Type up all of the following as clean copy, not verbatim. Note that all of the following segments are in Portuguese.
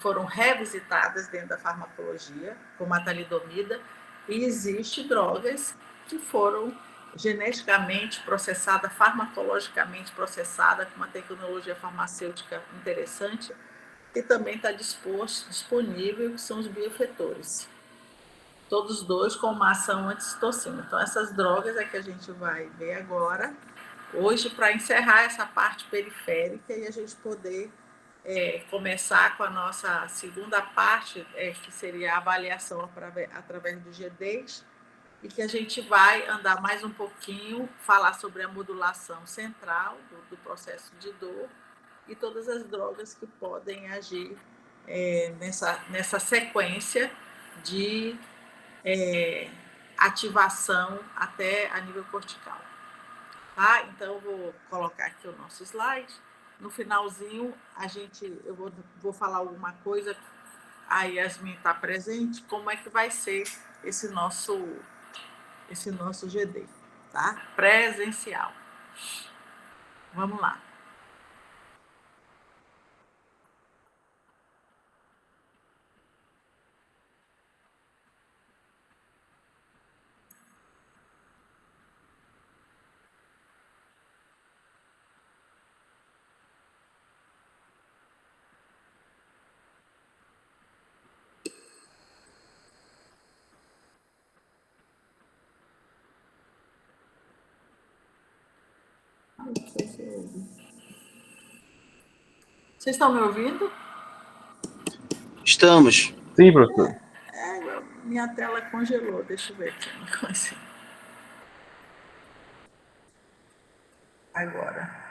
foram revisitadas dentro da farmacologia, como a talidomida, e existem drogas que foram geneticamente processadas, farmacologicamente processadas, com uma tecnologia farmacêutica interessante, que também está disponível, que são os bioefetores. Todos dois com uma ação anticitocina. Então, essas drogas é que a gente vai ver agora, hoje, para encerrar essa parte periférica e a gente poder começar com a nossa segunda parte, que seria a avaliação através do G10, e que a gente vai andar mais um pouquinho, falar sobre a modulação central do processo de dor e todas as drogas que podem agir nessa sequência de ativação até a nível cortical. Tá? Então, eu vou colocar aqui o nosso slide. No finalzinho, eu vou falar alguma coisa, a Yasmin está presente, como é que vai ser esse nosso GD, tá? Presencial. Vamos lá. Vocês estão me ouvindo? Estamos. Sim, professor. Minha tela congelou, deixa eu ver aqui. Agora.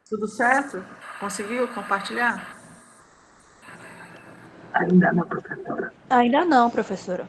Tudo certo? Conseguiu compartilhar? Ainda não, professora. Ainda não, professora.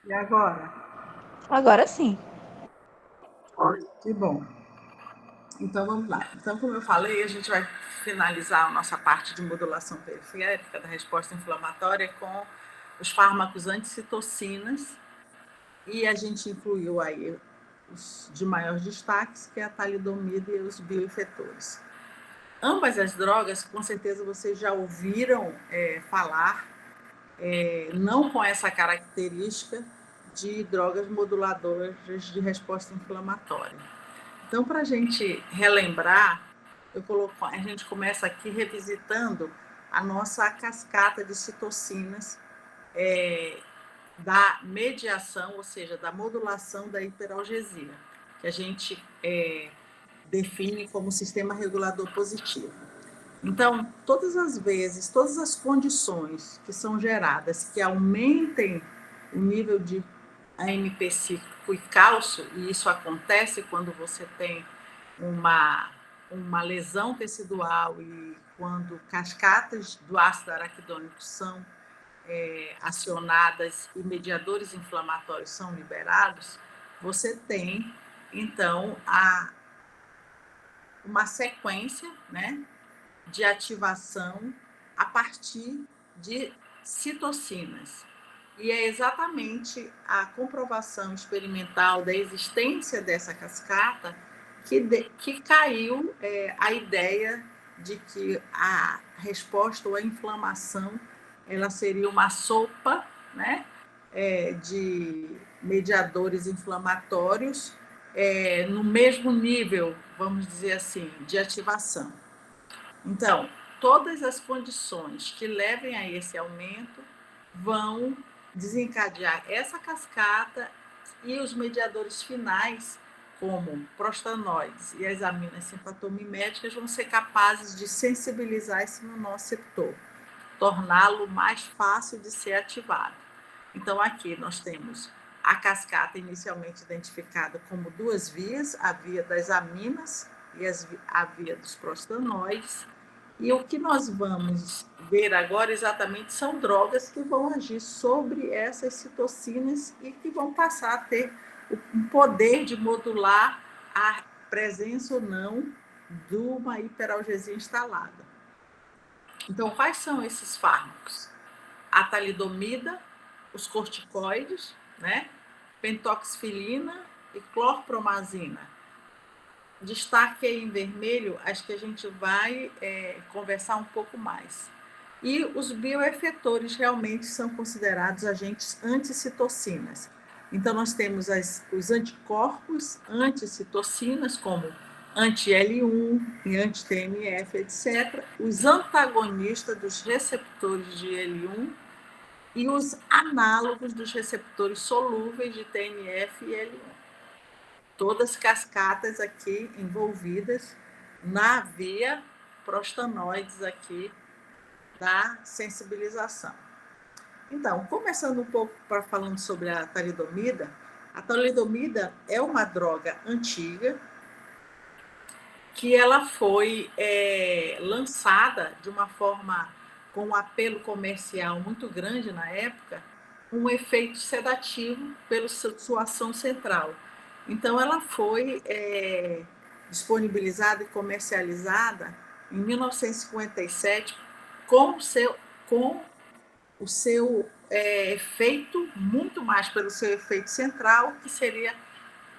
E agora? Agora sim. Que bom. Então, vamos lá. Então, como eu falei, a gente vai finalizar a nossa parte de modulação periférica da resposta inflamatória com os fármacos anticitocinas, e a gente incluiu aí os de maior destaque, que é a talidomida e os bioefetores. Ambas as drogas, com certeza vocês já ouviram falar, não com essa característica de drogas moduladoras de resposta inflamatória. Então, para a gente relembrar, a gente começa aqui revisitando a nossa cascata de citocinas da mediação, ou seja, da modulação da hiperalgesia, que a gente define como sistema regulador positivo. Então, todas as vezes, todas as condições que são geradas que aumentem o nível de AMP cíclico e cálcio, e isso acontece quando você tem uma lesão tecidual e quando cascatas do ácido araquidônico são acionadas e mediadores inflamatórios são liberados, você tem, então, uma sequência, né, de ativação a partir de citocinas. E é exatamente a comprovação experimental da existência dessa cascata que caiu a ideia de que a resposta ou a inflamação ela seria uma sopa, né, de mediadores inflamatórios no mesmo nível, vamos dizer assim, de ativação. Então, todas as condições que levem a esse aumento vão desencadear essa cascata e os mediadores finais, como prostanoides e as aminas simpatomiméticas, vão ser capazes de sensibilizar esse nociceptor, torná-lo mais fácil de ser ativado. Então, aqui nós temos a cascata inicialmente identificada como duas vias, a via das aminas e a via dos prostanoides. E o que nós vamos ver agora exatamente são drogas que vão agir sobre essas citocinas e que vão passar a ter o poder de modular a presença ou não de uma hiperalgesia instalada. Então, quais são esses fármacos? A talidomida, os corticoides, né? Pentoxifilina e clorpromazina. Destaque aí em vermelho as que a gente vai conversar um pouco mais. E os bioefetores realmente são considerados agentes anticitocinas. Então, nós temos os anticorpos anticitocinas, como anti-L1 e anti-TNF, etc. Os antagonistas dos receptores de L1 e os análogos dos receptores solúveis de TNF e L1. Todas cascatas aqui envolvidas na via prostanoides aqui da sensibilização. Então, começando um pouco falando sobre a talidomida é uma droga antiga que ela foi lançada de uma forma com um apelo comercial muito grande na época, um efeito sedativo pela sua ação central. Então, ela foi disponibilizada e comercializada em 1957 com o seu efeito, muito mais pelo seu efeito central, que seria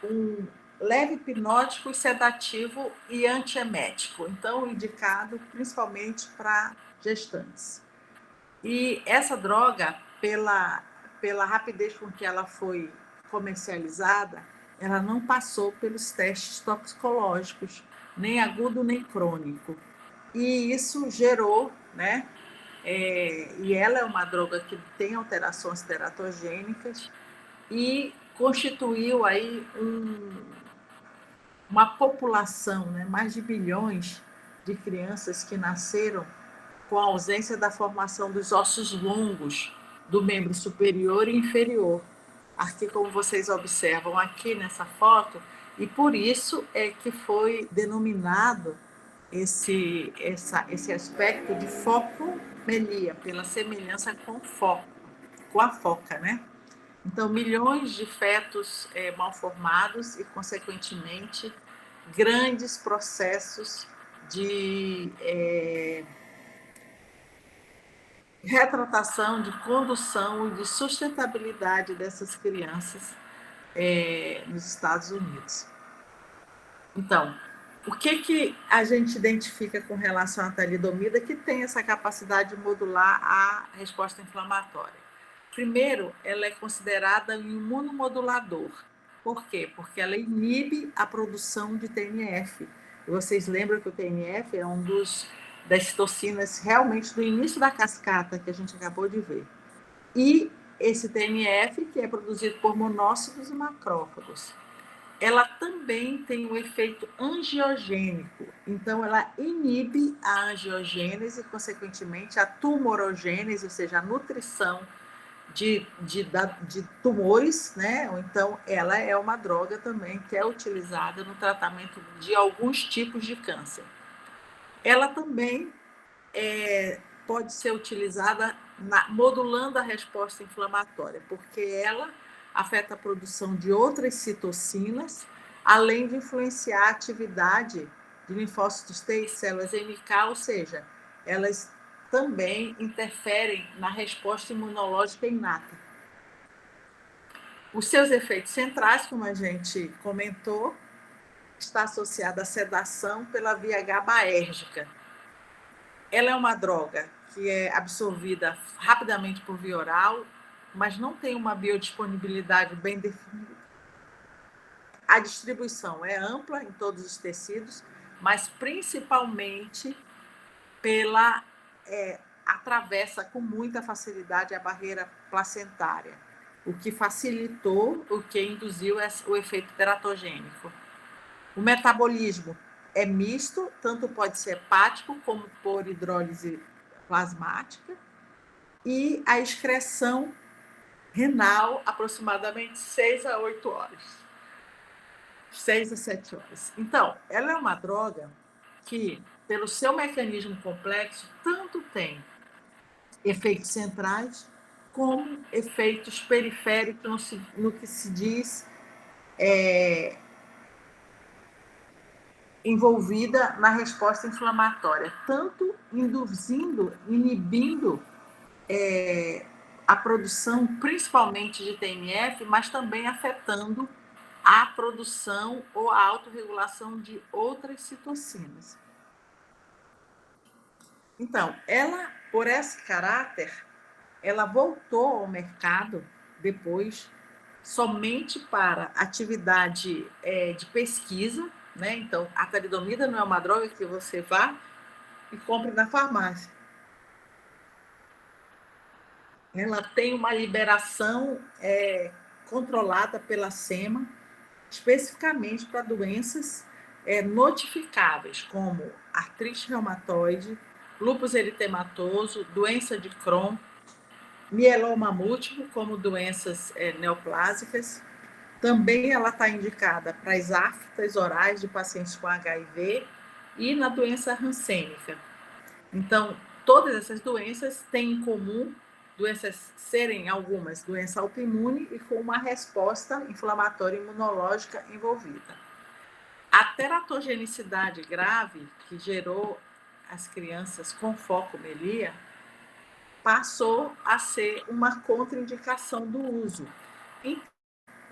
um leve hipnótico e sedativo e antiemético, então indicado principalmente para gestantes. E essa droga, pela rapidez com que ela foi comercializada, ela não passou pelos testes toxicológicos, nem agudo nem crônico. E isso gerou, né? E ela é uma droga que tem alterações teratogênicas e constituiu aí uma população, né? Mais de bilhões de crianças que nasceram com a ausência da formação dos ossos longos do membro superior e inferior. Aqui, como vocês observam aqui nessa foto, e por isso é que foi denominado esse aspecto de focomelia, pela semelhança com a foca, né? Então, milhões de fetos mal formados e, consequentemente, grandes processos de retratação, de condução e de sustentabilidade dessas crianças nos Estados Unidos. Então, o que a gente identifica com relação à talidomida que tem essa capacidade de modular a resposta inflamatória? Primeiro, ela é considerada um imunomodulador. Por quê? Porque ela inibe a produção de TNF. E vocês lembram que o TNF é das citocinas realmente do início da cascata que a gente acabou de ver. E esse TNF, que é produzido por monócitos e macrófagos, ela também tem um efeito angiogênico. Então, ela inibe a angiogênese e, consequentemente, a tumorogênese, ou seja, a nutrição de tumores, né? Então, ela é uma droga também que é utilizada no tratamento de alguns tipos de câncer. Ela também pode ser utilizada modulando a resposta inflamatória, porque ela afeta a produção de outras citocinas, além de influenciar a atividade de linfócitos T e células NK, ou seja, elas também interferem na resposta imunológica inata. Os seus efeitos centrais, como a gente comentou, está associada à sedação pela via GABAérgica. Ela é uma droga que é absorvida rapidamente por via oral, mas não tem uma biodisponibilidade bem definida. A distribuição é ampla em todos os tecidos, mas principalmente pela atravessa com muita facilidade a barreira placentária, o que facilitou, o que induziu o efeito teratogênico. O metabolismo é misto, tanto pode ser hepático como por hidrólise plasmática, e a excreção renal aproximadamente 6 a 8 horas. 6 a 7 horas. Então, ela é uma droga que, pelo seu mecanismo complexo, tanto tem efeitos centrais como efeitos periféricos no que se diz envolvida na resposta inflamatória, tanto inibindo a produção, principalmente de TNF, mas também afetando a produção ou a autorregulação de outras citocinas. Então, ela, por esse caráter, ela voltou ao mercado depois somente para atividade de pesquisa, né? Então, a talidomida não é uma droga que você vá e compre na farmácia. Ela tem uma liberação controlada pela SEMA, especificamente para doenças notificáveis, como artrite reumatoide, lúpus eritematoso, doença de Crohn, mieloma múltiplo, como doenças neoplásicas. Também ela está indicada para as aftas orais de pacientes com HIV e na doença rancênica. Então, todas essas doenças têm em comum doenças serem algumas doença autoimune e com uma resposta inflamatória imunológica envolvida. A teratogenicidade grave, que gerou as crianças com focomelia, passou a ser uma contraindicação do uso. Em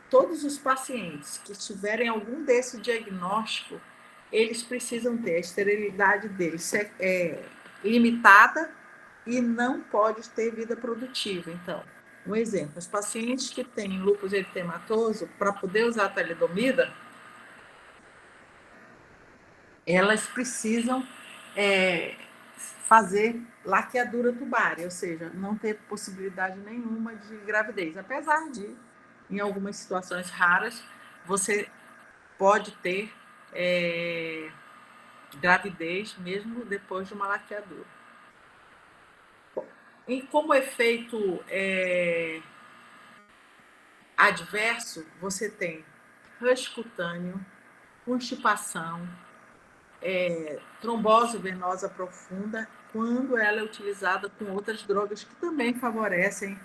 todos os pacientes que tiverem algum desse diagnóstico, eles precisam ter a esterilidade deles limitada e não pode ter vida produtiva. Então, um exemplo, os pacientes que têm lúpus eritematoso, para poder usar a talidomida, elas precisam fazer laqueadura tubária, ou seja, não ter possibilidade nenhuma de gravidez, apesar de, em algumas situações raras, você pode ter gravidez mesmo depois de uma laqueadura. E como efeito adverso, você tem rush cutâneo, constipação, trombose venosa profunda, quando ela é utilizada com outras drogas que também favorecem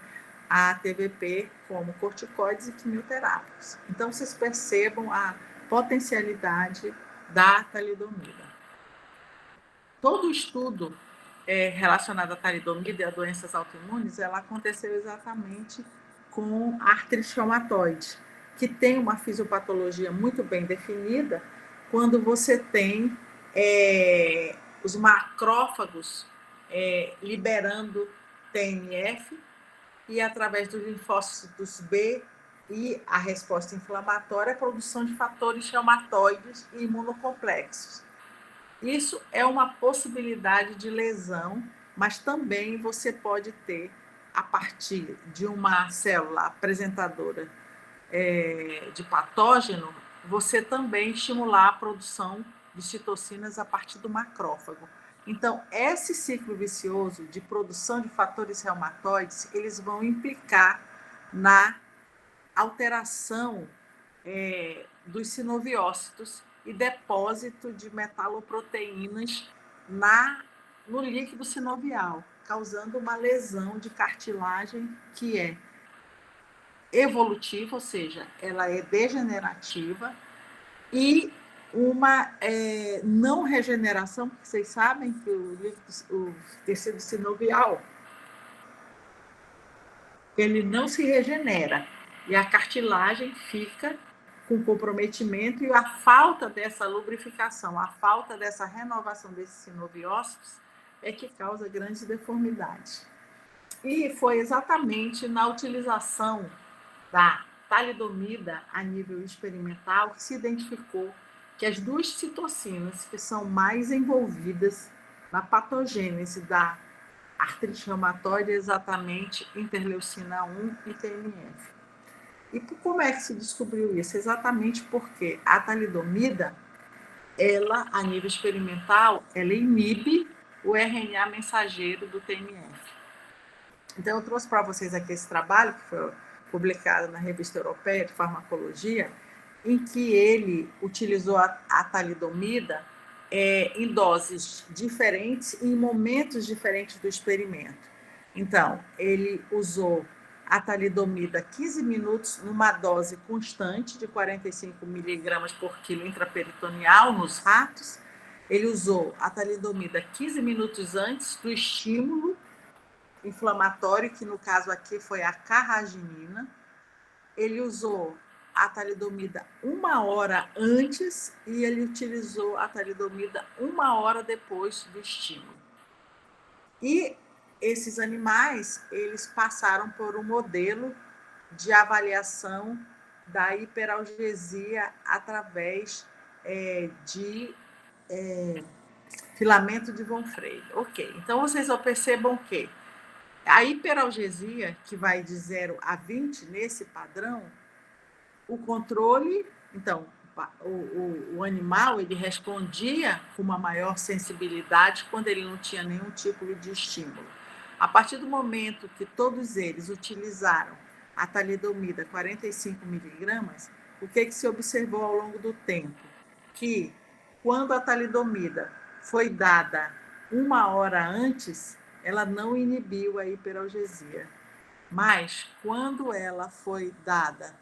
a TVP, como corticoides e quimioterápicos. Então, vocês percebam a potencialidade da talidomida. Todo o estudo relacionado à talidomida e a doenças autoimunes, ela aconteceu exatamente com artrite reumatoide, que tem uma fisiopatologia muito bem definida quando você tem os macrófagos liberando TNF e, através dos linfócitos B e a resposta inflamatória, a produção de fatores reumatoides e imunocomplexos. Isso é uma possibilidade de lesão, mas também você pode ter, a partir de uma célula apresentadora de patógeno, você também estimular a produção de citocinas a partir do macrófago. Então, esse ciclo vicioso de produção de fatores reumatoides, eles vão implicar na alteração dos sinoviócitos e depósito de metaloproteínas no líquido sinovial, causando uma lesão de cartilagem que é evolutiva, ou seja, ela é degenerativa, e uma não regeneração, porque vocês sabem que o tecido sinovial ele não se regenera, e a cartilagem fica com comprometimento, e a falta dessa lubrificação, a falta dessa renovação desses sinoviócitos é que causa grandes deformidades. E foi exatamente na utilização da talidomida a nível experimental que se identificou que as duas citocinas que são mais envolvidas na patogênese da artrite reumatoide é exatamente interleucina 1 e TNF. E como é que se descobriu isso? Exatamente porque a talidomida, ela, a nível experimental, ela inibe o RNA mensageiro do TNF. Então, eu trouxe para vocês aqui esse trabalho, que foi publicado na Revista Europeia de Farmacologia, em que ele utilizou a talidomida em doses diferentes e em momentos diferentes do experimento. Então, ele usou a talidomida 15 minutos numa dose constante de 45 miligramas por quilo intraperitoneal nos ratos. Ele usou a talidomida 15 minutos antes do estímulo inflamatório, que no caso aqui foi a carraginina. Ele usou a talidomida 1 hora antes e ele utilizou a talidomida 1 hora depois do estímulo. E esses animais, eles passaram por um modelo de avaliação da hiperalgesia através de filamento de von Frey. Ok, então vocês percebam que a hiperalgesia, que vai de 0 a 20 nesse padrão, o controle, então, o animal, ele respondia com uma maior sensibilidade quando ele não tinha nenhum tipo de estímulo. A partir do momento que todos eles utilizaram a talidomida 45 miligramas, o que se observou ao longo do tempo? Que quando a talidomida foi dada 1 hora antes, ela não inibiu a hiperalgesia. Mas quando ela foi dada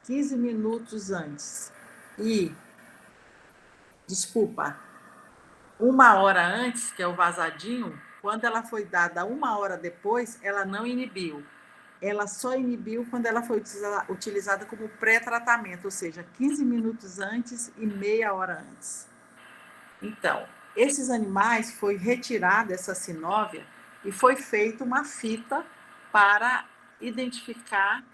15 minutos antes e, 1 hora antes, que é o vazadinho, quando ela foi dada 1 hora depois, ela não inibiu. Ela só inibiu quando ela foi utilizada como pré-tratamento, ou seja, 15 minutos antes e meia hora antes. Então, esses animais foi retirada essa sinóvia e foi feita uma fita para identificar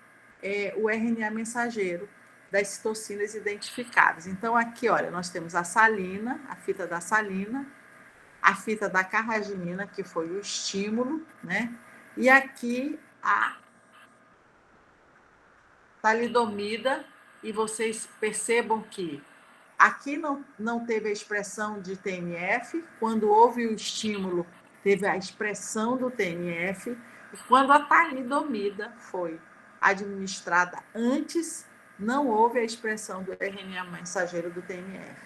o RNA mensageiro das citocinas identificáveis. Então, aqui, olha, nós temos a salina, a fita da salina, a fita da carraginina, que foi o estímulo, né? E aqui a talidomida, e vocês percebam que aqui não teve a expressão de TNF, quando houve o estímulo, teve a expressão do TNF, e quando a talidomida foi administrada antes, não houve a expressão do RNA mensageiro do TNF.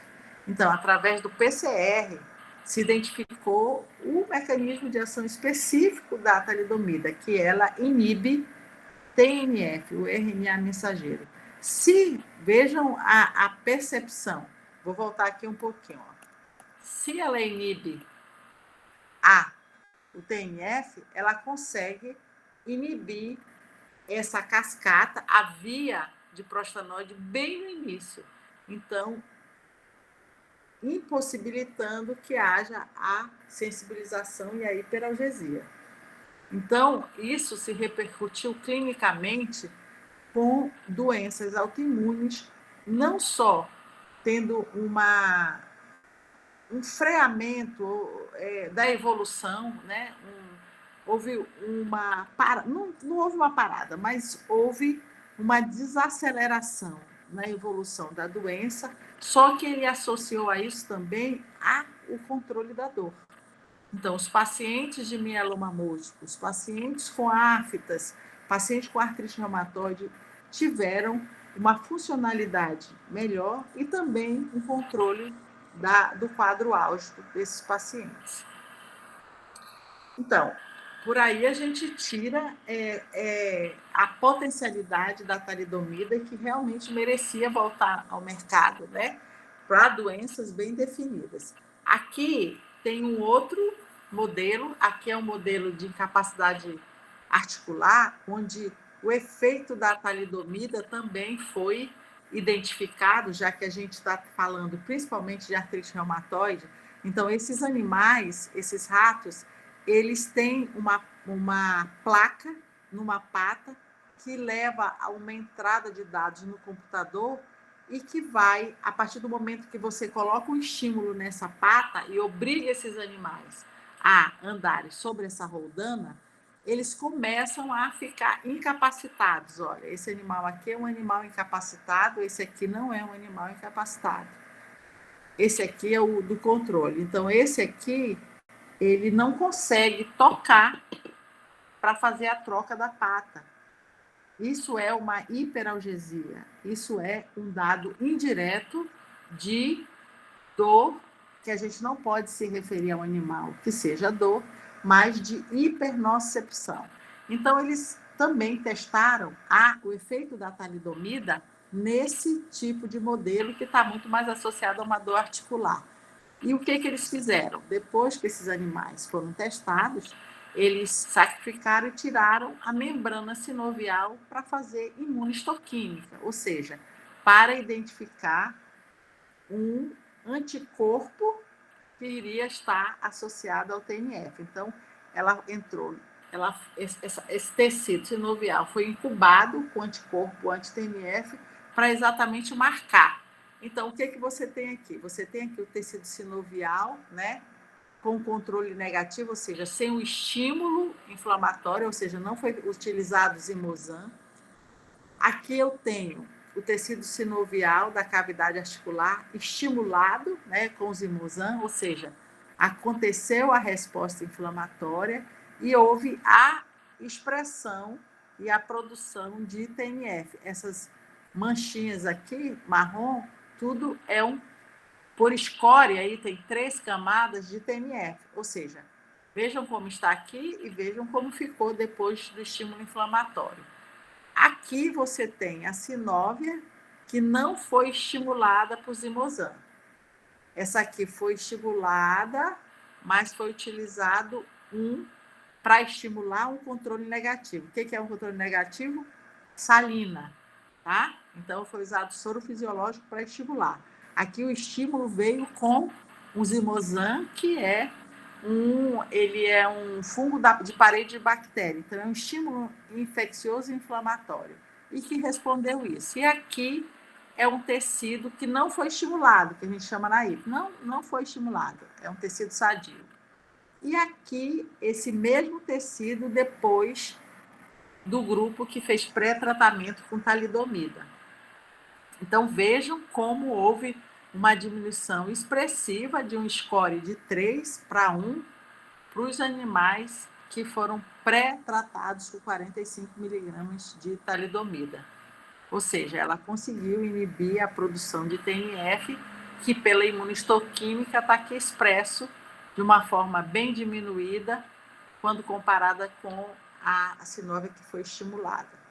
Então, através do PCR, se identificou o mecanismo de ação específico da talidomida, que ela inibe TNF, o RNA mensageiro. Se, vejam a percepção, vou voltar aqui um pouquinho. Se ela inibe o TNF, ela consegue inibir essa cascata, a via de prostanoide, bem no início. Então, impossibilitando que haja a sensibilização e a hiperalgesia. Então, isso se repercutiu clinicamente com doenças autoimunes, não só tendo um freamento da evolução, né? Houve não houve uma parada, mas houve uma desaceleração na evolução da doença, só que ele associou a isso também o controle da dor. Então, os pacientes de mieloma múltiplo, os pacientes com aftas, pacientes com artrite reumatoide, tiveram uma funcionalidade melhor e também um controle do quadro álgico desses pacientes. Então, por aí a gente tira a potencialidade da talidomida, que realmente merecia voltar ao mercado, né, para doenças bem definidas. Aqui tem um outro modelo, aqui é um modelo de incapacidade articular, onde o efeito da talidomida também foi identificado, já que a gente está falando principalmente de artrite reumatoide. Então, esses animais, esses ratos, eles têm uma placa numa pata que leva a uma entrada de dados no computador e que vai, a partir do momento que você coloca um estímulo nessa pata e obriga esses animais a andarem sobre essa roldana, eles começam a ficar incapacitados. Olha, esse animal aqui é um animal incapacitado, esse aqui não é um animal incapacitado. Esse aqui é o do controle. Então, esse aqui, ele não consegue tocar para fazer a troca da pata. Isso é uma hiperalgesia. Isso é um dado indireto de dor, que a gente não pode se referir ao animal que seja dor, mas de hipernocicepção. Então, eles também testaram o efeito da talidomida nesse tipo de modelo que está muito mais associado a uma dor articular. E o que eles fizeram? Depois que esses animais foram testados, eles sacrificaram e tiraram a membrana sinovial para fazer imunistoquímica, ou seja, para identificar um anticorpo que iria estar associado ao TNF. Então, ela entrou, esse tecido sinovial foi incubado com anticorpo anti-TNF para exatamente marcar. Então, o que você tem aqui? Você tem aqui o tecido sinovial, né, com controle negativo, ou seja, sem o estímulo inflamatório, ou seja, não foi utilizado zimozan. Aqui eu tenho o tecido sinovial da cavidade articular estimulado, né, com zimozan, ou seja, aconteceu a resposta inflamatória e houve a expressão e a produção de TNF. Essas manchinhas aqui, marrom, tudo é por escória, aí tem 3 camadas de TNF, ou seja, vejam como está aqui e vejam como ficou depois do estímulo inflamatório. Aqui você tem a sinóvia, que não foi estimulada por zimozan. Essa aqui foi estimulada, mas foi utilizado para estimular um controle negativo. O que é um controle negativo? Salina, tá? Então, foi usado soro fisiológico para estimular. Aqui o estímulo veio com o zimozan, que ele é um fungo de parede de bactéria, então é um estímulo infeccioso e inflamatório, e que respondeu isso. E aqui é um tecido que não foi estimulado, que a gente chama na IP. Não foi estimulado, é um tecido sadio. E aqui, esse mesmo tecido depois do grupo que fez pré-tratamento com talidomida. Então, vejam como houve uma diminuição expressiva de um score de 3 para 1 para os animais que foram pré-tratados com 45 miligramas de talidomida. Ou seja, ela conseguiu inibir a produção de TNF, que pela imunistoquímica está aqui expresso de uma forma bem diminuída quando comparada com a sinóvia que foi estimulada.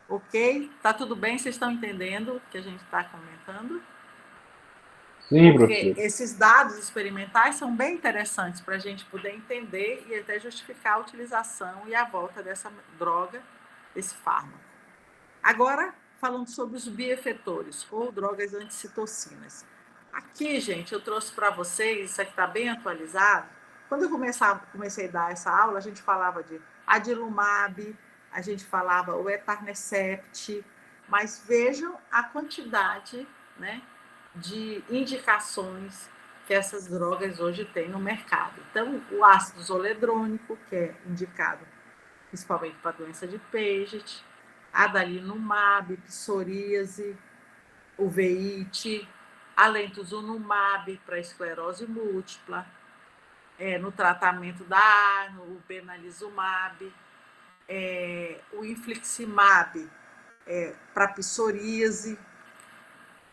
Ok? Tá tudo bem? Vocês estão entendendo o que a gente está comentando? Sim, Porque professor. esses dados experimentais são bem interessantes para a gente poder entender e até justificar a utilização e a volta dessa droga, desse fármaco. Agora, falando sobre os bioefetores, ou drogas anticitocinas. Aqui, gente, eu trouxe para vocês, isso aqui está bem atualizado. Quando eu comecei a dar essa aula, a gente falava de Adilumab, a gente falava o Etanercept, mas vejam a quantidade, né, de indicações que essas drogas hoje têm no mercado. Então, o ácido zoledrônico, que é indicado principalmente para a doença de Paget, adalimumab, psoríase, uveíte, alentuzinumab para esclerose múltipla, no tratamento da arno, o benalizumab, o infliximab para psoríase,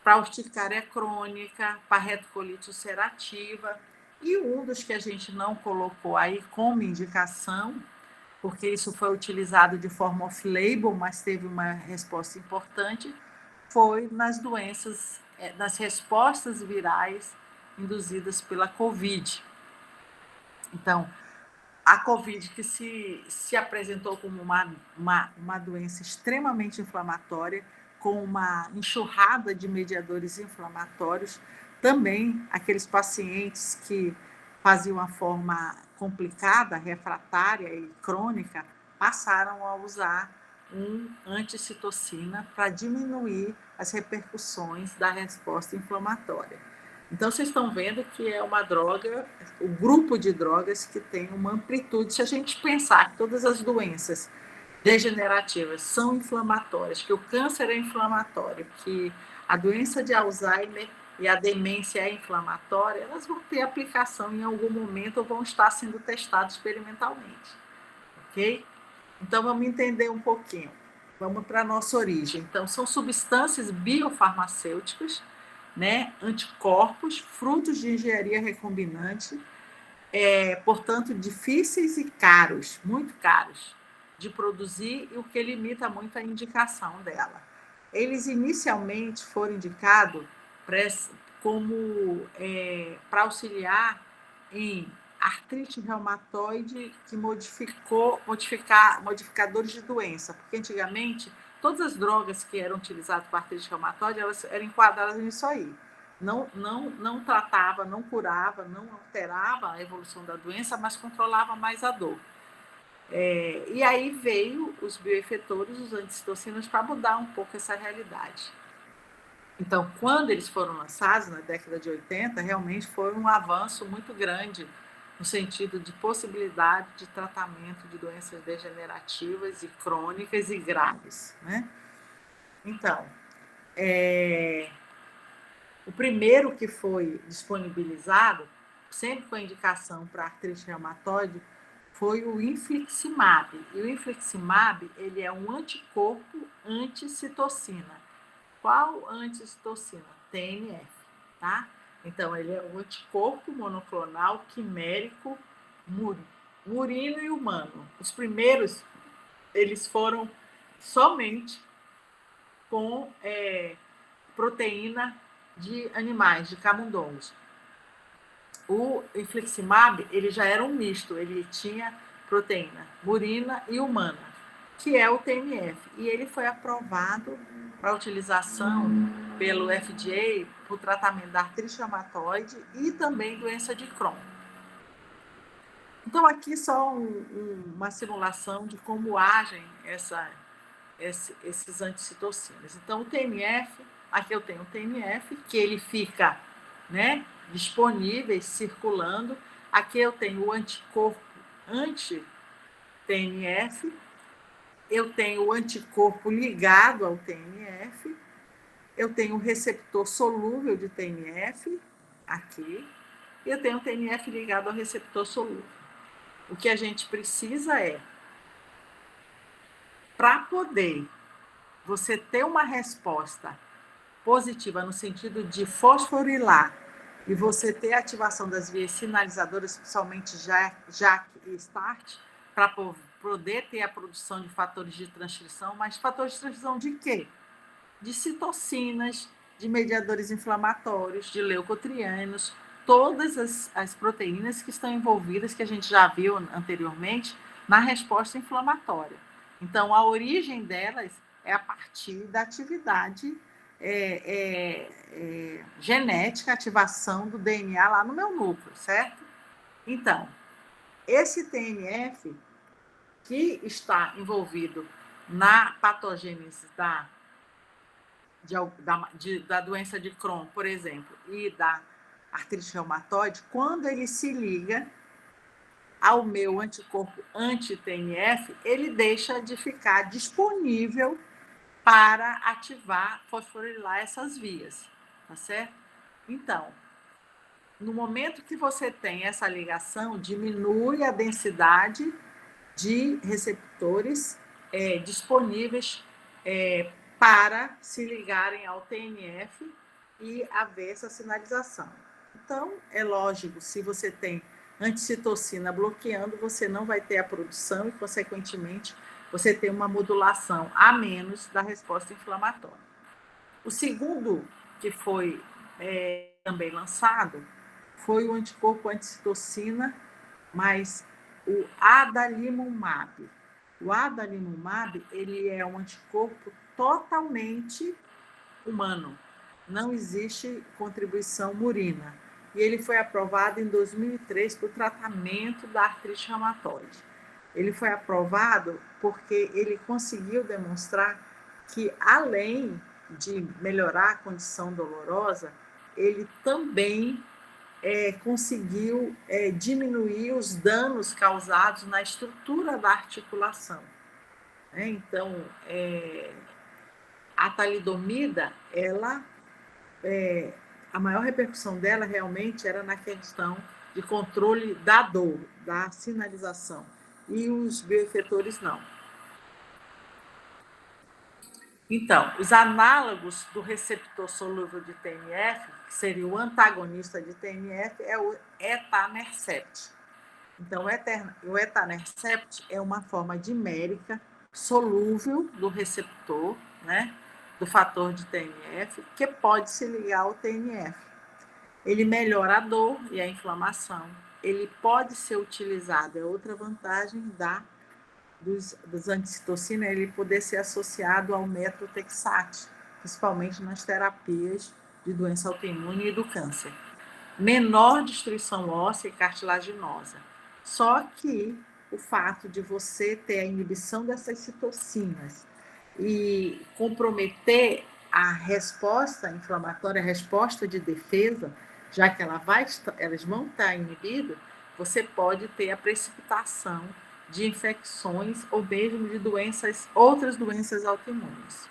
para urticária crônica, para retocolite ulcerativa, e um dos que a gente não colocou aí como indicação, porque isso foi utilizado de forma off-label, mas teve uma resposta importante, foi nas doenças, nas respostas virais induzidas pela Covid. Então, a Covid que se apresentou como uma doença extremamente inflamatória, com uma enxurrada de mediadores inflamatórios, também aqueles pacientes que faziam uma forma complicada, refratária e crônica, passaram a usar anticitocina para diminuir as repercussões da resposta inflamatória. Então, vocês estão vendo que é uma droga, o grupo de drogas que tem uma amplitude. Se a gente pensar que todas as doenças degenerativas são inflamatórias, que o câncer é inflamatório, que a doença de Alzheimer e a demência é inflamatória, elas vão ter aplicação em algum momento ou vão estar sendo testadas experimentalmente, ok? Então, vamos entender um pouquinho. Vamos para a nossa origem. Então, são substâncias biofarmacêuticas, né, anticorpos, frutos de engenharia recombinante, portanto, difíceis e caros, muito caros de produzir, e o que limita muito a indicação dela. Eles inicialmente foram indicados como para auxiliar em artrite reumatoide que modificadores de doença, porque antigamente todas as drogas que eram utilizadas para artrite reumatoide, elas eram enquadradas nisso aí. Não tratava, não curava, não alterava a evolução da doença, mas controlava mais a dor. E aí veio os bioefetores, os anticitocinas, para mudar um pouco essa realidade. Então, quando eles foram lançados, na década de 80, realmente foi um avanço muito grande no sentido de possibilidade de tratamento de doenças degenerativas e crônicas e graves, né? Então, o primeiro que foi disponibilizado, sempre com indicação para artrite reumatoide, foi o infliximab. E o infliximab, ele é um anticorpo anticitocina. Qual anticitocina? TNF, tá? Então, ele é um anticorpo monoclonal quimérico murino e humano. Os primeiros, eles foram somente com proteína de animais, de camundongos. O infliximab, ele já era um misto, ele tinha proteína murina e humana, que é o TNF, e ele foi aprovado para utilização pelo FDA para o tratamento da artrite reumatoide e também doença de Crohn. Então, aqui só uma simulação de como agem esses anticitocinas. Então, o TNF, aqui eu tenho o TNF, que ele fica, né, disponível, circulando. Aqui eu tenho o anticorpo anti-TNF, eu tenho o anticorpo ligado ao TNF, eu tenho o receptor solúvel de TNF, aqui, e eu tenho o TNF ligado ao receptor solúvel. O que a gente precisa para poder você ter uma resposta positiva no sentido de fosforilar e você ter a ativação das vias sinalizadoras, especialmente JAK e START, para poder ter a produção de fatores de transcrição, mas fatores de transcrição de quê? De citocinas, de mediadores inflamatórios, de leucotrienos, todas as proteínas que estão envolvidas, que a gente já viu anteriormente, na resposta inflamatória. Então, a origem delas é a partir da atividade genética, ativação do DNA lá no meu núcleo, certo? Então, esse TNF que está envolvido na patogênese da doença de Crohn, por exemplo, e da artrite reumatoide, quando ele se liga ao meu anticorpo anti-TNF, ele deixa de ficar disponível para ativar, fosforilar essas vias, tá certo? Então, no momento que você tem essa ligação, diminui a densidade de receptores disponíveis para se ligarem ao TNF e haver essa sinalização. Então, é lógico, se você tem anticitocina bloqueando, você não vai ter a produção e, consequentemente, você tem uma modulação a menos da resposta inflamatória. O segundo que foi também lançado foi o anticorpo anticitocina, mas o adalimumab. O adalimumab, ele é um anticorpo totalmente humano. Não existe contribuição murina. E ele foi aprovado em 2003 para o tratamento da artrite reumatoide. Ele foi aprovado porque ele conseguiu demonstrar que, além de melhorar a condição dolorosa, ele também conseguiu diminuir os danos causados na estrutura da articulação. Então, a talidomida, a maior repercussão dela realmente era na questão de controle da dor, da sinalização, e os bioefetores não. Então, os análogos do receptor solúvel de TNF, que seria o antagonista de TNF, é o etanercept. Então, o etanercept é uma forma dimérica solúvel do receptor, né, do fator de TNF, que pode se ligar ao TNF. Ele melhora a dor e a inflamação. Ele pode ser utilizado, é outra vantagem dos anticitocinas, ele poder ser associado ao metotrexate, principalmente nas terapias de doença autoimune e do câncer. Menor destruição óssea e cartilaginosa. Só que o fato de você ter a inibição dessas citocinas e comprometer a resposta inflamatória, a resposta de defesa, já que elas vão estar inibidas, você pode ter a precipitação de infecções ou mesmo de outras doenças autoimunes.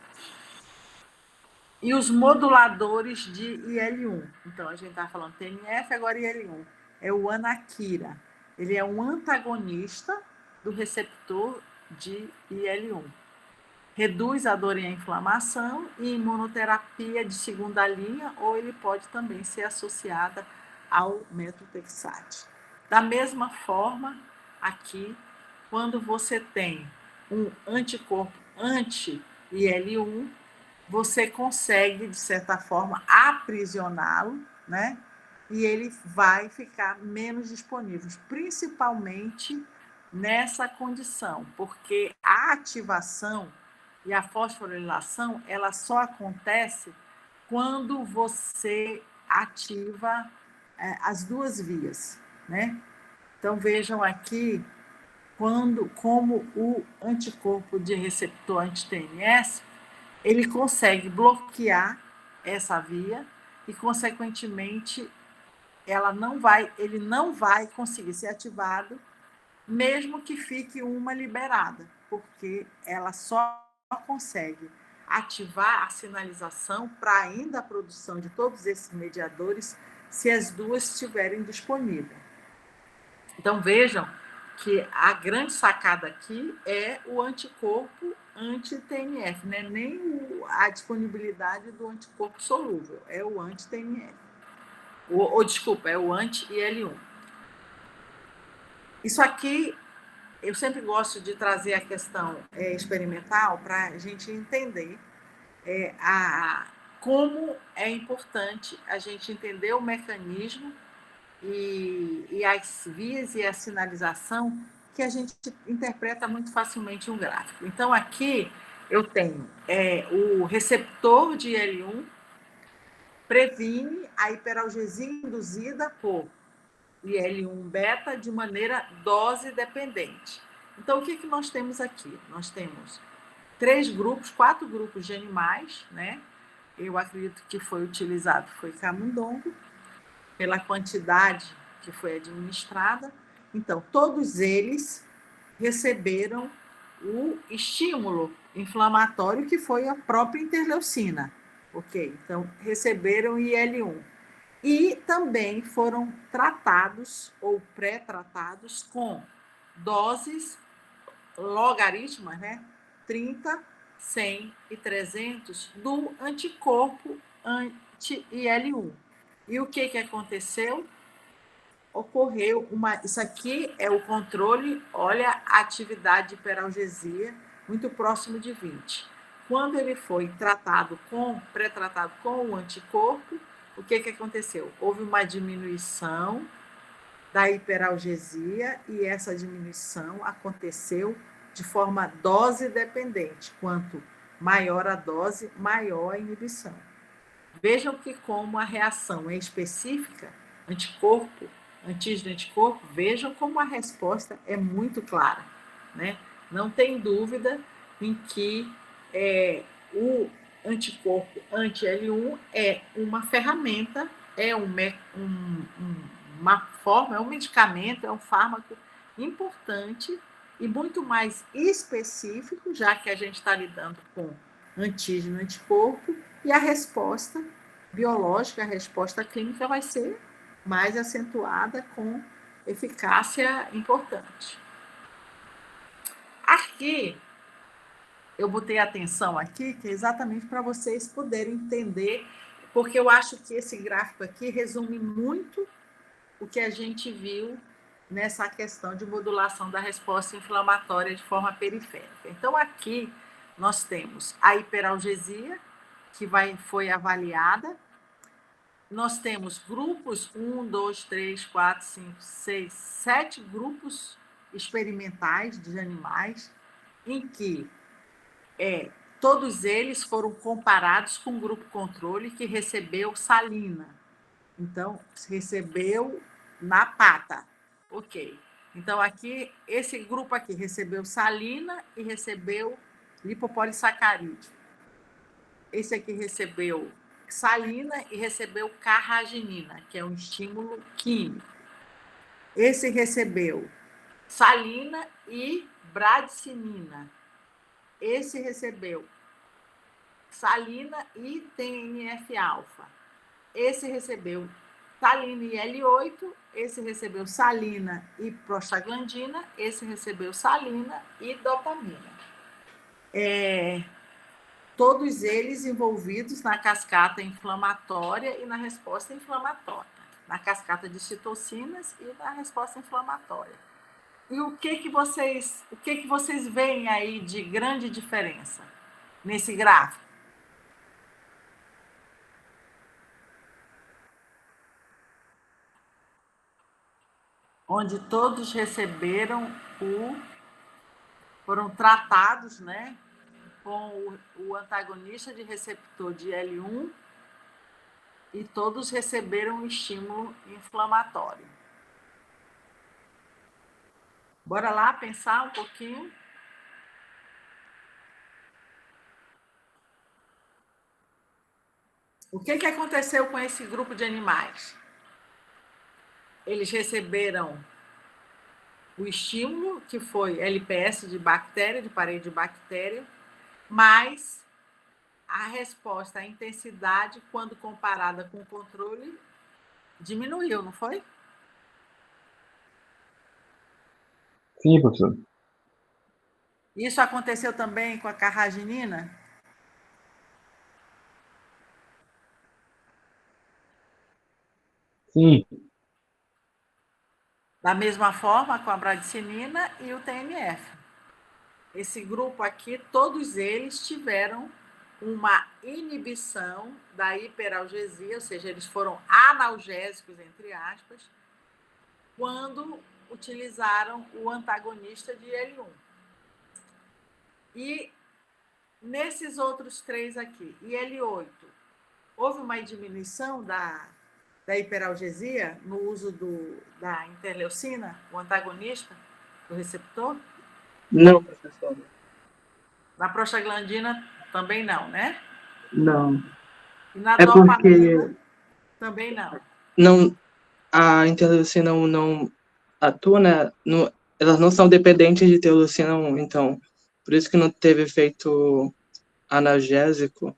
E os moduladores de IL-1. Então, a gente está falando TNF, agora IL-1. É o anaquira. Ele é um antagonista do receptor de IL-1. Reduz a dor e a inflamação e imunoterapia de segunda linha, ou ele pode também ser associada ao metotrexate. Da mesma forma, aqui, quando você tem um anticorpo anti-IL-1, você consegue, de certa forma, aprisioná-lo, né? E ele vai ficar menos disponível, principalmente nessa condição, porque a ativação e a fosforilação, ela só acontece quando você ativa as duas vias, né? Então, vejam aqui como o anticorpo de receptor anti-TNF, ele consegue bloquear essa via e, consequentemente, ele não vai conseguir ser ativado, mesmo que fique uma liberada, porque ela só consegue ativar a sinalização para ainda a produção de todos esses mediadores se as duas estiverem disponíveis. Então, vejam que a grande sacada aqui é o anticorpo anti-TNF, né? Nem a disponibilidade do anticorpo solúvel, é o anti-TNF. Desculpa, é o anti-IL-1. Isso aqui, eu sempre gosto de trazer a questão experimental para a gente entender como é importante a gente entender o mecanismo e as vias e a sinalização que a gente interpreta muito facilmente um gráfico. Então, aqui eu tenho o receptor de IL-1 previne a hiperalgesia induzida por IL-1 beta de maneira dose dependente. Então, o que nós temos aqui? Nós temos 4 grupos de animais, né? Eu acredito que foi utilizado, foi camundongo, pela quantidade que foi administrada. Então, todos eles receberam o estímulo inflamatório que foi a própria interleucina. Ok? Então, receberam IL-1. E também foram tratados ou pré-tratados com doses logaritmas, né? 30, 100 e 300 do anticorpo anti-IL-1. E o que aconteceu? Ocorreu isso aqui é o controle, olha a atividade de hiperalgesia, muito próximo de 20. Quando ele foi pré-tratado com o anticorpo, o que aconteceu? Houve uma diminuição da hiperalgesia e essa diminuição aconteceu de forma dose dependente. Quanto maior a dose, maior a inibição. Vejam que como a reação é específica, antígeno-anticorpo, vejam como a resposta é muito clara, né? Não tem dúvida em que o anticorpo anti-L1 é uma ferramenta, é uma forma, é um medicamento, é um fármaco importante e muito mais específico, já que a gente está lidando com antígeno, anticorpo, e a resposta biológica, a resposta clínica vai ser mais acentuada com eficácia importante. Aqui, eu botei atenção aqui, que é exatamente para vocês poderem entender, porque eu acho que esse gráfico aqui resume muito o que a gente viu nessa questão de modulação da resposta inflamatória de forma periférica. Então, aqui nós temos a hiperalgesia, que foi avaliada. Nós temos grupos 1, 2, 3, 4, 5, 6, 7 grupos experimentais de animais, em que todos eles foram comparados com o grupo controle que recebeu salina. Então, recebeu na pata. Ok. Então, aqui, esse grupo aqui recebeu salina e recebeu lipopolissacarídeo. Esse aqui recebeu salina e recebeu carraginina, que é um estímulo químico. Esse recebeu salina e bradicinina. Esse recebeu salina e TNF-alfa. Esse recebeu salina e L8, esse recebeu salina e prostaglandina, esse recebeu salina e dopamina. Todos eles envolvidos na cascata inflamatória e na resposta inflamatória, na cascata de citocinas e na resposta inflamatória. E o que vocês veem aí de grande diferença nesse gráfico? Onde todos receberam foram tratados, né, com o antagonista de receptor de L1 e todos receberam um estímulo inflamatório. Bora lá pensar um pouquinho. O que aconteceu com esse grupo de animais? Eles receberam o estímulo, que foi LPS de bactéria, de parede de bactéria, mas a resposta, a intensidade, quando comparada com o controle, diminuiu, não foi? Sim, professor. Isso aconteceu também com a carraginina? Sim, Da mesma forma com a bradicinina e o TNF. Esse grupo aqui, todos eles tiveram uma inibição da hiperalgesia, ou seja, eles foram analgésicos, entre aspas, quando utilizaram o antagonista de L1. E nesses outros três aqui, e L8, houve uma diminuição da hiperalgesia no uso da interleucina, o antagonista do receptor? Não, professor. Na prostaglandina também não, né? Não. E na É dopamina porque também não. não, a interleucina 1 não atua, né? Elas não são dependentes de interleucina 1, então, por isso que não teve efeito analgésico.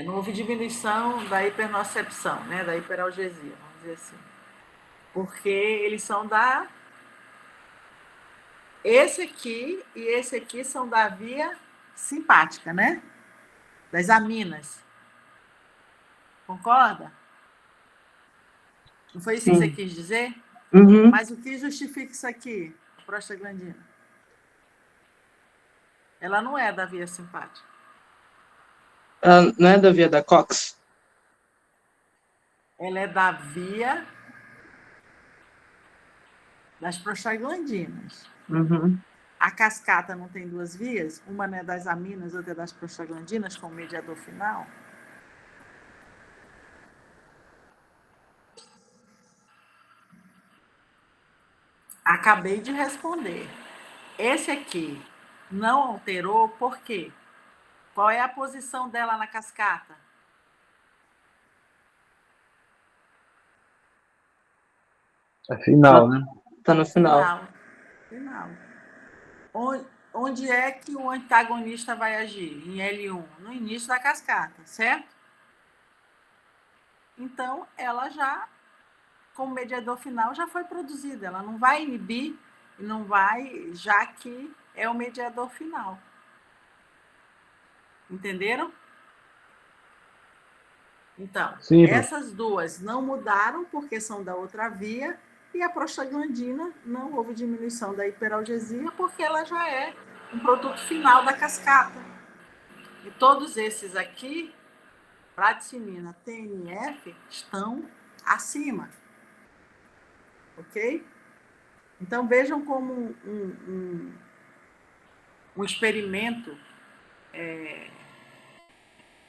Não houve diminuição da hipernocicepção, né? Da hiperalgesia, vamos dizer assim. Porque eles são da... Esse aqui e esse aqui são da via simpática, né? Das aminas. Concorda? Não foi isso que você quis dizer? Uhum. Mas o que justifica isso aqui, a prostaglandina? Ela não é da via simpática. Não é da via da COX? Ela é da via das prostaglandinas. Uhum. A cascata não tem duas vias? Uma é das aminas, outra é das prostaglandinas, como mediador final? Acabei de responder. Esse aqui não alterou, por quê? Qual é a posição dela na cascata? É final, né? Tá no final. Final. Onde é que o antagonista vai agir? Em L1, no início da cascata, certo? Então, ela já, como mediador final, já foi produzida. Ela não vai inibir, não vai, já que é o mediador final. Entenderam? Então, Sim, essas duas não mudaram porque são da outra via, e a prostaglandina não houve diminuição da hiperalgesia porque ela já é um produto final da cascata. E todos esses aqui, praticina, TNF, estão acima. Ok? Então, vejam como um experimento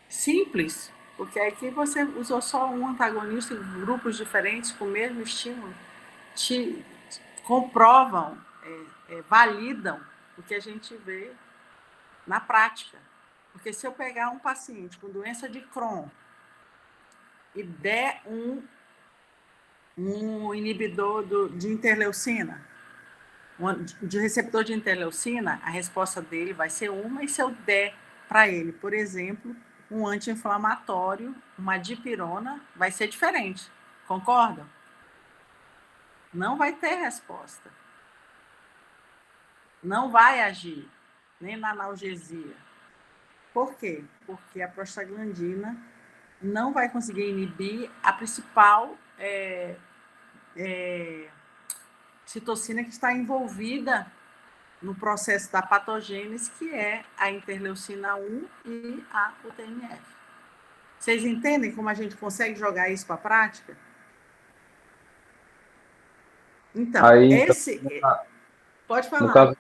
simples, porque aqui você usou só um antagonista em grupos diferentes com o mesmo estímulo, te comprovam, validam o que a gente vê na prática. Porque se eu pegar um paciente com doença de Crohn e der um inibidor de interleucina, de receptor de interleucina, a resposta dele vai ser uma, e se eu der para ele, por exemplo, um anti-inflamatório, uma dipirona, vai ser diferente. Concordam? Não vai ter resposta. Não vai agir, nem na analgesia. Por quê? Porque a prostaglandina não vai conseguir inibir a principal citocina que está envolvida no processo da patogênese, que é a interleucina 1 e o TNF. Vocês entendem como a gente consegue jogar isso para a prática? Então, aí, pode no falar. caso,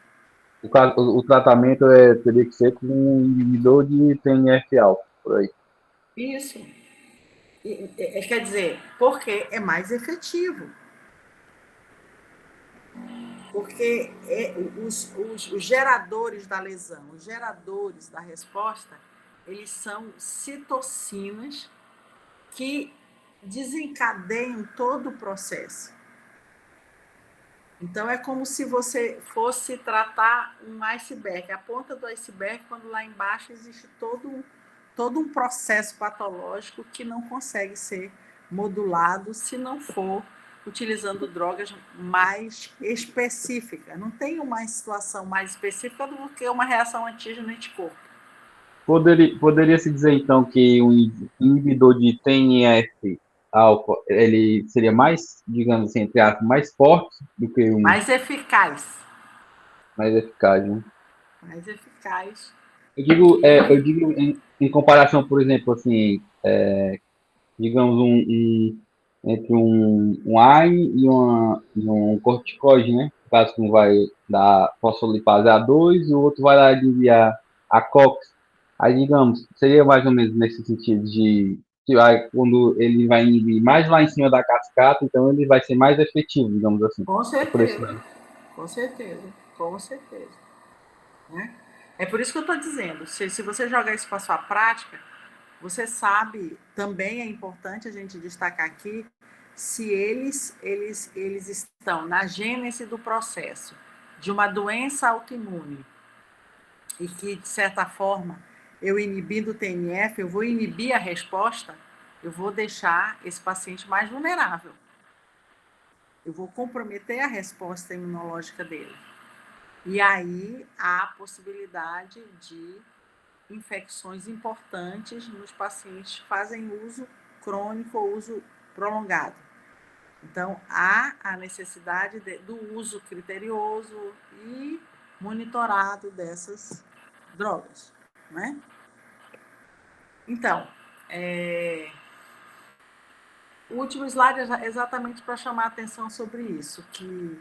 o tratamento teria que ser com um inibidor de TNF alfa, por aí. Isso. Quer dizer, porque é mais efetivo. Porque os geradores da lesão, os geradores da resposta, eles são citocinas que desencadeiam todo o processo. Então, é como se você fosse tratar um iceberg, a ponta do iceberg, quando lá embaixo existe todo um processo patológico que não consegue ser modulado se não for utilizando drogas mais específicas. Não tem uma situação mais específica do que uma reação antígeno-anticorpo. Poderia se dizer, então, que um inibidor de TNF alfa, ele seria mais, digamos assim, entre aspas, mais forte do que um Mais eficaz. mais eficaz, né? Mais eficaz. Eu digo em comparação, por exemplo, assim, digamos, entre um AINE e um corticoide, né? No caso que um vai dar fosfolipase A2 e o outro vai lá aliviar a COX. Aí, digamos, seria mais ou menos nesse sentido de que quando ele vai inibir mais lá em cima da cascata, então ele vai ser mais efetivo, digamos assim. Com Por esse certeza. lado. Com certeza. Com certeza. Né? É por isso que eu estou dizendo, se você jogar isso para a sua prática, você sabe, também é importante a gente destacar aqui, se eles estão na gênese do processo de uma doença autoimune e que, de certa forma, eu inibindo o TNF, eu vou inibir a resposta, eu vou deixar esse paciente mais vulnerável. Eu vou comprometer a resposta imunológica dele. E aí há a possibilidade de infecções importantes nos pacientes que fazem uso crônico ou uso prolongado. Então, há a necessidade do uso criterioso e monitorado dessas drogas, né? Então, o último slide é exatamente para chamar a atenção sobre isso, que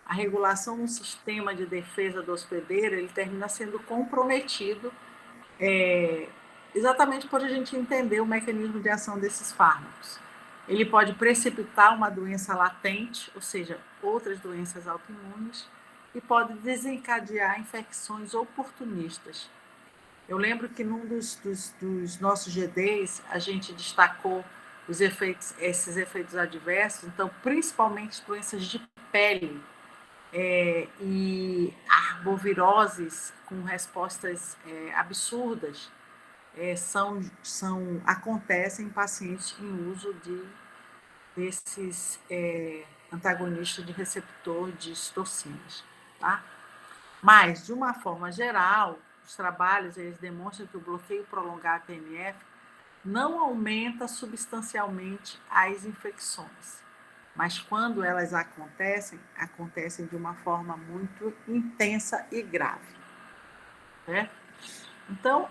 a regulação no sistema de defesa do hospedeiro, ele termina sendo comprometido exatamente por a gente entender o mecanismo de ação desses fármacos. Ele pode precipitar uma doença latente, ou seja, outras doenças autoimunes, e pode desencadear infecções oportunistas. Eu lembro que num dos nossos GDs, a gente destacou esses efeitos adversos, então, principalmente doenças de pele e arboviroses com respostas absurdas, acontecem em pacientes em uso desses antagonistas de receptor de citocinas, tá? Mas, de uma forma geral, os trabalhos eles demonstram que o bloqueio prolongado da TNF não aumenta substancialmente as infecções, mas quando elas acontecem de uma forma muito intensa e grave, né? Então,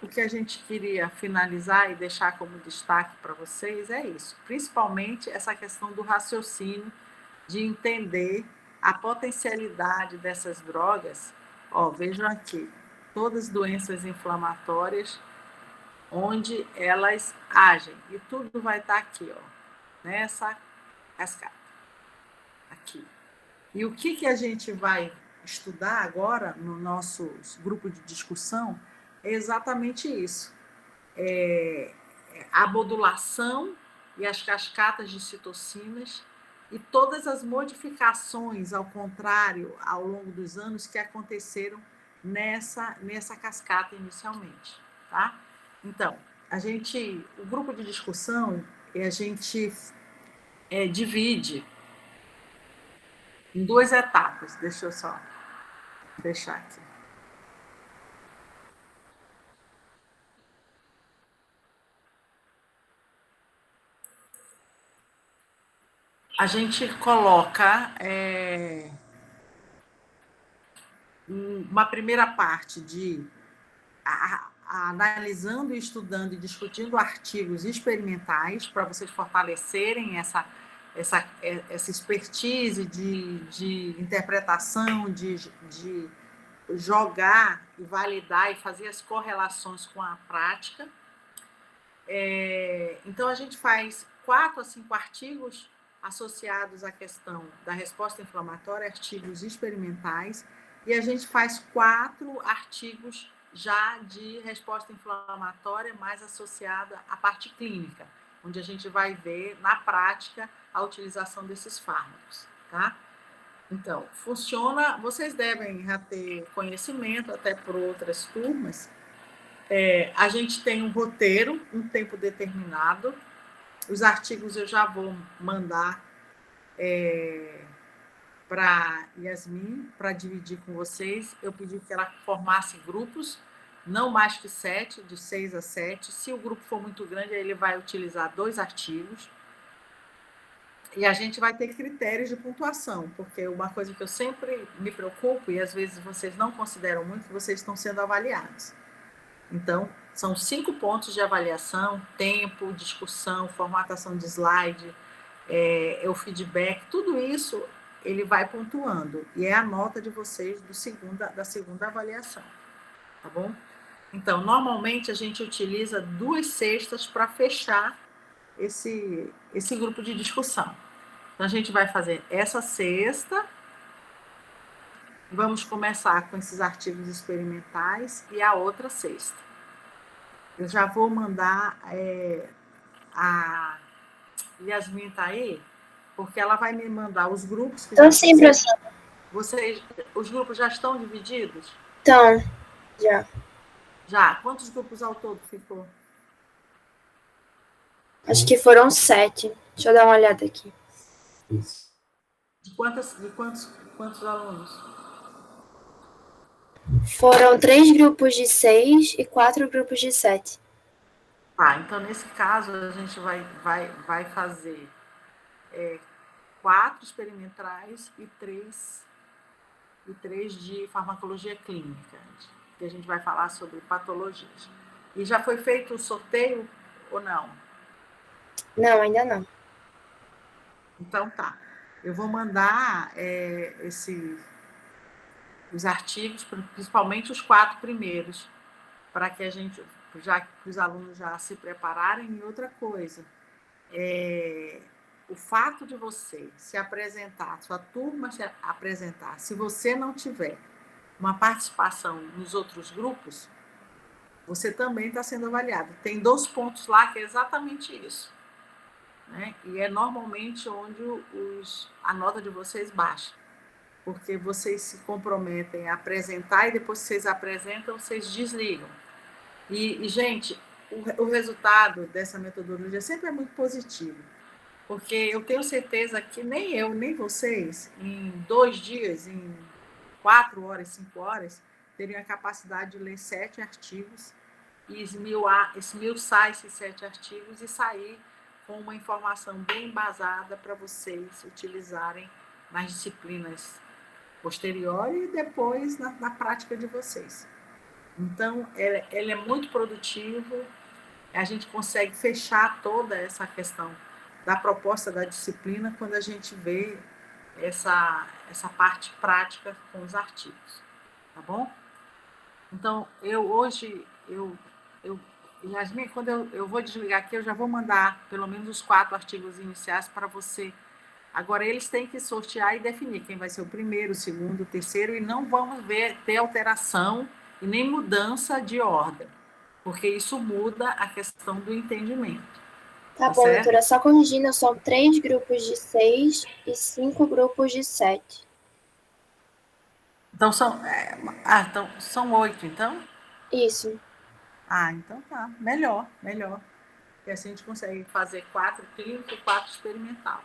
o que a gente queria finalizar e deixar como destaque para vocês é isso, principalmente essa questão do raciocínio, de entender a potencialidade dessas drogas. Vejam aqui, todas doenças inflamatórias, onde elas agem, e tudo vai estar aqui, nessa cascata, aqui. E o que a gente vai estudar agora no nosso grupo de discussão é exatamente isso. A modulação e as cascatas de citocinas e todas as modificações, ao contrário, ao longo dos anos, que aconteceram nessa cascata inicialmente, tá? Então, o grupo de discussão, a gente divide em 2 etapas. Deixa eu só fechar aqui. A gente coloca uma primeira parte de analisando, estudando e discutindo artigos experimentais para vocês fortalecerem essa expertise de interpretação, de jogar e validar e fazer as correlações com a prática. Então, a gente faz 4 a 5 artigos associados à questão da resposta inflamatória, artigos experimentais, e a gente faz 4 artigos já de resposta inflamatória mais associada à parte clínica, onde a gente vai ver na prática a utilização desses fármacos, tá? Então, funciona, vocês devem já ter conhecimento, até por outras turmas. A gente tem um roteiro, um tempo determinado. Os artigos eu já vou mandar para Yasmin, para dividir com vocês. Eu pedi que ela formasse grupos, não mais que 7, de 6 a 7. Se o grupo for muito grande, ele vai utilizar 2 artigos. E a gente vai ter critérios de pontuação, porque uma coisa que eu sempre me preocupo, e às vezes vocês não consideram muito, que vocês estão sendo avaliados. Então, são 5 pontos de avaliação: tempo, discussão, formatação de slide, o feedback, tudo isso ele vai pontuando, e é a nota de vocês da segunda avaliação, tá bom? Então, normalmente a gente utiliza 2 sextas para fechar esse grupo de discussão. Então, a gente vai fazer essa sexta, vamos começar com esses artigos experimentais, e a outra sexta. Eu já vou mandar a Yasmin tá aí, porque ela vai me mandar os grupos. Então, sim, professora. Os grupos já estão divididos? Então, já. Já. Quantos grupos ao todo ficou? Acho que foram 7. Deixa eu dar uma olhada aqui. De quantos alunos? Foram 3 grupos de 6 e 4 grupos de 7. Tá, então nesse caso a gente vai fazer 4 experimentais e 3 de farmacologia clínica, que a gente vai falar sobre patologias. E já foi feito o sorteio ou não? Não, ainda não. Então tá. Eu vou mandar os artigos, principalmente os 4 primeiros, para que os alunos já se prepararem. E outra coisa, o fato de você se apresentar, sua turma se apresentar, se você não tiver uma participação nos outros grupos, você também está sendo avaliado. Tem 2 pontos lá que é exatamente isso, né? E é normalmente onde a nota de vocês baixa, porque vocês se comprometem a apresentar e depois que vocês apresentam, vocês desligam. E gente, o resultado dessa metodologia sempre é muito positivo, porque eu tenho certeza que nem eu, nem vocês, em 2 dias, em 4 horas, 5 horas, teriam a capacidade de ler 7 artigos e esmiuçar esses 7 artigos e sair com uma informação bem embasada para vocês utilizarem nas disciplinas posteriores e depois na prática de vocês. Então, ele é muito produtivo, a gente consegue fechar toda essa questão da proposta da disciplina quando a gente vê essa parte prática com os artigos, tá bom? Então, Yasmin, quando eu vou desligar aqui, eu já vou mandar pelo menos os 4 artigos iniciais para você. Agora, eles têm que sortear e definir quem vai ser o primeiro, o segundo, o terceiro, e não vamos ter alteração e nem mudança de ordem, porque isso muda a questão do entendimento. Tá bom, certo? doutora, só corrigindo, são 3 grupos de 6 e 5 grupos de 7. Então, são 8, então? Isso. Então tá, melhor. E assim a gente consegue fazer 4 clínico e 4 experimental.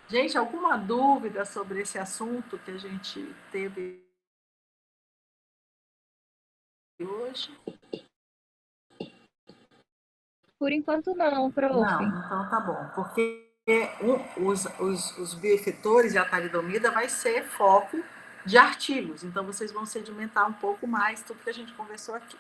Gente, alguma dúvida sobre esse assunto que a gente teve hoje? Por enquanto não, prof. Não, então tá bom, porque os bioefetores e a talidomida vai ser foco de artigos, então vocês vão sedimentar um pouco mais tudo que a gente conversou aqui.